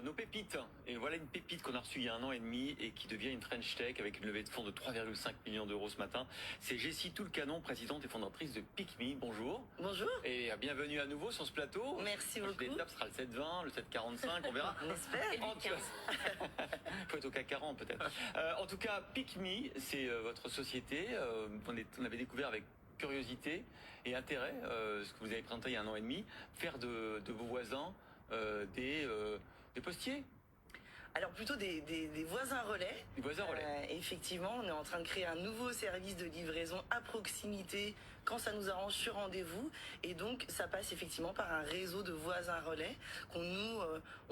nos pépites. Et voilà une pépite qu'on a reçue il y a 1 an et demi et qui devient une French Tech avec une levée de fonds de 3,5 millions d'euros ce matin. C'est Jessie Toulcanon, présidente et fondatrice de PickMe. Bonjour. Bonjour. Et bienvenue à nouveau sur ce plateau. Merci beaucoup. L'étape sera le 7,20, le 7,45, on verra. On espère. Il faut être au CAC 40 peut-être. En tout cas, PickMe, c'est votre société. On avait découvert avec curiosité et intérêt ce que vous avez présenté il y a 1 an et demi, faire de vos voisins des postiers. Alors plutôt des voisins relais. Des voisins relais. Effectivement, on est en train de créer un nouveau service de livraison à proximité quand ça nous arrange sur rendez-vous. Et donc ça passe effectivement par un réseau de voisins relais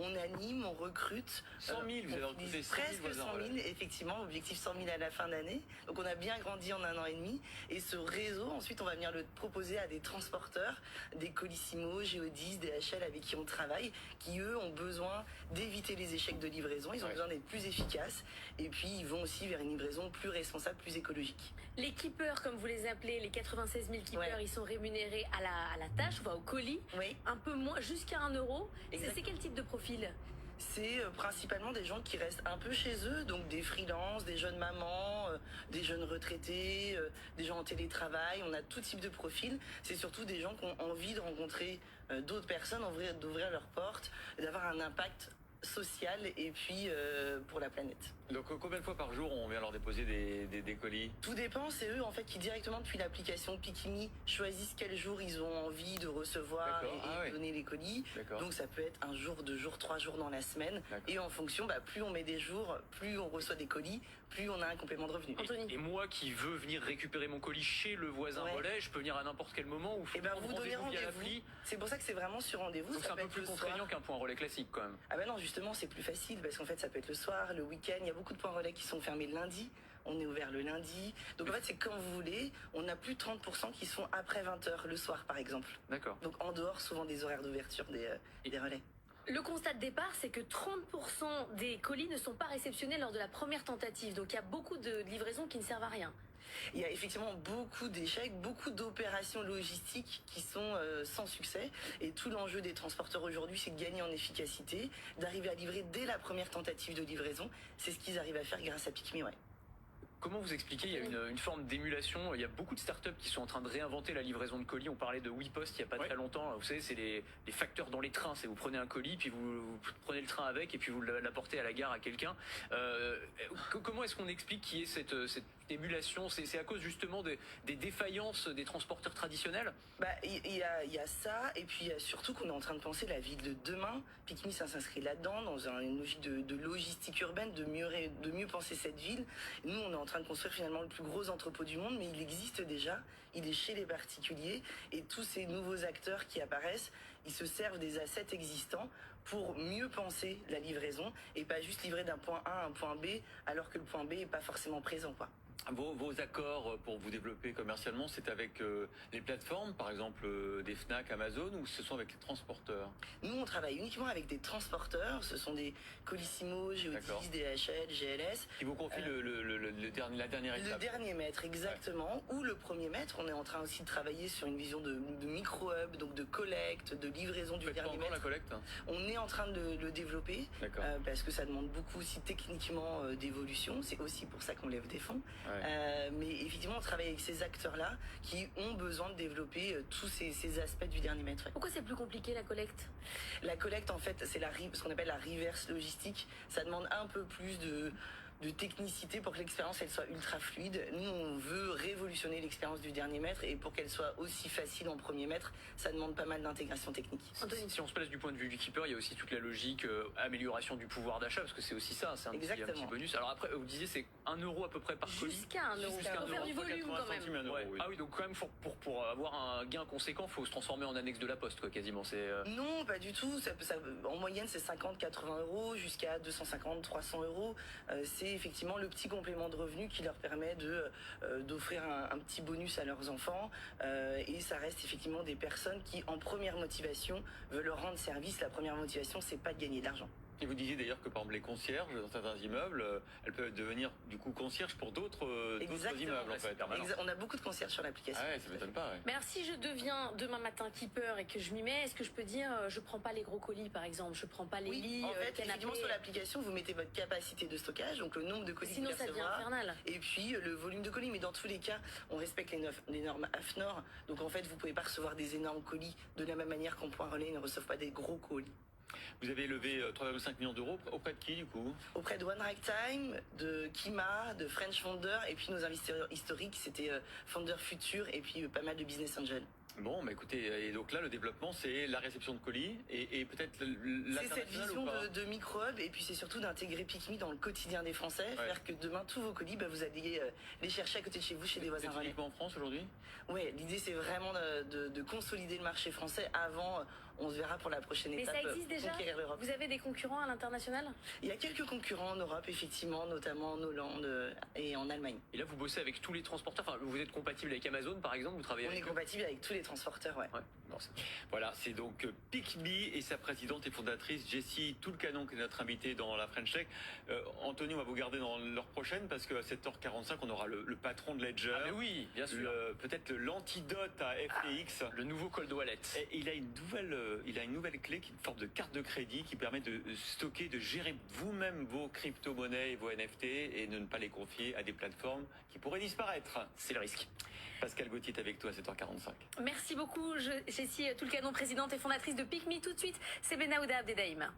on anime, on recrute. 100 000, vous avez recruté 100 000 presque voisins 100 000, relais. effectivement, objectif 100 000 à la fin d'année. Donc on a bien grandi en 1 an et demi. Et ce réseau, ensuite, on va venir le proposer à des transporteurs, des Colissimo, Géodis, DHL avec qui on travaille, qui eux ont besoin d'éviter les échecs de livraison. Ils ont besoin d'être plus efficaces. Et puis ils vont aussi vers une livraison plus responsable, plus écologique. Les keepers, comme vous les appelez, les 96 000 keepers, ils sont rémunérés à la tâche, enfin au colis. Oui. Un peu moins, jusqu'à 1 euro. Exact. C'est quel type de profil? C'est principalement des gens qui restent un peu chez eux, donc des freelances, des jeunes mamans, des jeunes retraités, des gens en télétravail. On a tout type de profil. C'est surtout des gens qui ont envie de rencontrer d'autres personnes, d'ouvrir leurs portes, d'avoir un impact social et puis pour la planète. Donc combien de fois par jour on vient leur déposer des colis? Tout dépend, c'est eux en fait qui directement depuis l'application PickMe choisissent quel jour ils ont envie de recevoir et donner les colis. Donc ça peut être 1 jour, 2 jours, 3 jours dans la semaine. Et en fonction, plus on met des jours, plus on reçoit des colis, plus on a un complément de revenu. Anthony. Et moi qui veux venir récupérer mon colis chez le voisin relais, je peux venir à n'importe quel moment ou vous donnez rendez-vous. C'est pour ça que c'est vraiment sur rendez-vous. Donc c'est un peu plus contraignant qu'un point relais classique quand même. Ah ben non, justement c'est plus facile parce qu'en fait ça peut être le soir, le week-end. Il y a beaucoup de points relais qui sont fermés le lundi. On est ouvert le lundi. Donc en fait c'est quand vous voulez. On a plus de 30% qui sont après 20h le soir par exemple. D'accord. Donc en dehors souvent des horaires d'ouverture des relais. Le constat de départ, c'est que 30% des colis ne sont pas réceptionnés lors de la première tentative. Donc il y a beaucoup de livraisons qui ne servent à rien. Il y a effectivement beaucoup d'échecs, beaucoup d'opérations logistiques qui sont sans succès. Et tout l'enjeu des transporteurs aujourd'hui, c'est de gagner en efficacité, d'arriver à livrer dès la première tentative de livraison. C'est ce qu'ils arrivent à faire grâce à PickMe, ouais. Comment vous expliquez, il y a une forme d'émulation, il y a beaucoup de startups qui sont en train de réinventer la livraison de colis. On parlait de WePost il n'y a pas très longtemps. Vous savez, c'est les facteurs dans les trains. C'est vous prenez un colis, puis vous prenez le train avec, et puis vous l'apportez à la gare à quelqu'un. Comment est-ce qu'on explique qu'il y ait cette émulation? C'est à cause justement des défaillances des transporteurs traditionnels? Il y a ça, et puis il y a surtout qu'on est en train de penser la ville de demain. PickMe, ça s'inscrit là-dedans, dans une logique de logistique urbaine, de mieux penser cette ville. Nous, on est en train de construire finalement le plus gros entrepôt du monde, mais il existe déjà, il est chez les particuliers, et tous ces nouveaux acteurs qui apparaissent, ils se servent des assets existants pour mieux penser la livraison, et pas juste livrer d'un point A à un point B, alors que le point B n'est pas forcément présent, quoi. Vos accords pour vous développer commercialement, c'est avec les plateformes, par exemple des Fnac, Amazon, ou ce sont avec les transporteurs? Nous, on travaille uniquement avec des transporteurs. Ce sont des Colissimo, Géodis, DHL, GLS. Qui vous confient la dernière étape? Le dernier mètre, exactement. Ou le premier mètre. On est en train aussi de travailler sur une vision de micro-hub, donc de collecte, de livraison du dernier mètre. La collecte? On est en train de le développer parce que ça demande beaucoup aussi techniquement d'évolution. C'est aussi pour ça qu'on lève des fonds. Mais effectivement, on travaille avec ces acteurs-là qui ont besoin de développer tous ces aspects du dernier mètre. Pourquoi c'est plus compliqué la collecte? La collecte, en fait, c'est ce qu'on appelle la reverse logistique. Ça demande un peu plus de technicité pour que l'expérience elle soit ultra fluide. Nous, on veut révolutionner l'expérience du dernier mètre, et pour qu'elle soit aussi facile en premier mètre, ça demande pas mal d'intégration technique. Si on se place du point de vue du keeper, il y a aussi toute la logique amélioration du pouvoir d'achat, parce que c'est aussi ça, c'est un petit bonus. Alors après, vous disiez c'est 1 euro à peu près par colis. Jusqu'à 1 euro. Jusqu'à 1 pour faire euro. du volume quand même. Oui. Ah oui, donc quand même pour avoir un gain conséquent, il faut se transformer en annexe de la poste, quoi, quasiment. Non, pas du tout. En moyenne, c'est 50-80 euros jusqu'à 250-300 euros. C'est effectivement le petit complément de revenu qui leur permet d'offrir un petit bonus à leurs enfants. Et ça reste effectivement des personnes qui, en première motivation, veulent leur rendre service. La première motivation, c'est pas de gagner de l'argent. Et vous disiez d'ailleurs que par exemple les concierges dans certains immeubles, elles peuvent devenir du coup concierges pour d'autres immeubles en fait. On a beaucoup de concierges sur l'application. Ah ouais, ça m'étonne pas. Ouais. Mais alors si je deviens demain matin keeper et que je m'y mets, est-ce que je peux dire je prends pas les gros colis par exemple, je prends pas les Oui, lits, en fait, canapés. effectivement, sur l'application, vous mettez votre capacité de stockage, donc le nombre de colis Sinon que vous ça devient recevrez, infernal. et puis le volume de colis. Mais dans tous les cas, on respecte les normes AFNOR. Donc en fait, vous pouvez pas recevoir des énormes colis de la même manière qu'en point relais ne reçoivent pas des gros colis. Vous avez levé 3,5 millions d'euros auprès de qui du coup? Auprès de One Ragtime, de Kima, de French Founder, et puis nos investisseurs historiques, c'était Founder Future et puis pas mal de business angels. Bon, bah écoutez, et donc là, le développement, c'est la réception de colis et peut-être C'est cette l'international vision ou pas de micro-hub, et puis c'est surtout d'intégrer PicMe dans le quotidien des Français, faire que demain, tous vos colis, vous alliez les chercher à côté de chez vous, chez des voisins C'est relais. uniquement en France aujourd'hui? Ouais, l'idée c'est vraiment de consolider le marché français avant, on se verra pour la prochaine Mais étape. ça existe déjà? Conquérir l'Europe. Vous avez des concurrents à l'international? Il y a quelques concurrents en Europe, effectivement, notamment en Hollande et en Allemagne. Et là, vous bossez avec tous les transporteurs. Enfin, vous êtes compatible avec Amazon, par exemple. Vous travaillez On est avec eux. compatible avec tous les transporteurs, ouais. Ouais. Non, Voilà, c'est donc PicMe et sa présidente et fondatrice Jessie Toulcanon qui est notre invitée dans la French Tech. Anthony, on va vous garder dans l'heure prochaine parce qu'à 7h45, on aura le patron de Ledger. Ah mais oui, bien sûr. Peut-être l'antidote à FTX. Le nouveau cold wallet. Et il a une nouvelle clé qui est une forme de carte de crédit qui permet de stocker, de gérer vous-même vos crypto-monnaies et vos NFT et de ne pas les confier à des plateformes qui pourraient disparaître. C'est le risque. Pascal Gauthier est avec toi à 7h45. Merci beaucoup, Jessie Toulcanon, présidente et fondatrice de PicMe. Tout de suite, c'est Benaouda Abdeldaïm.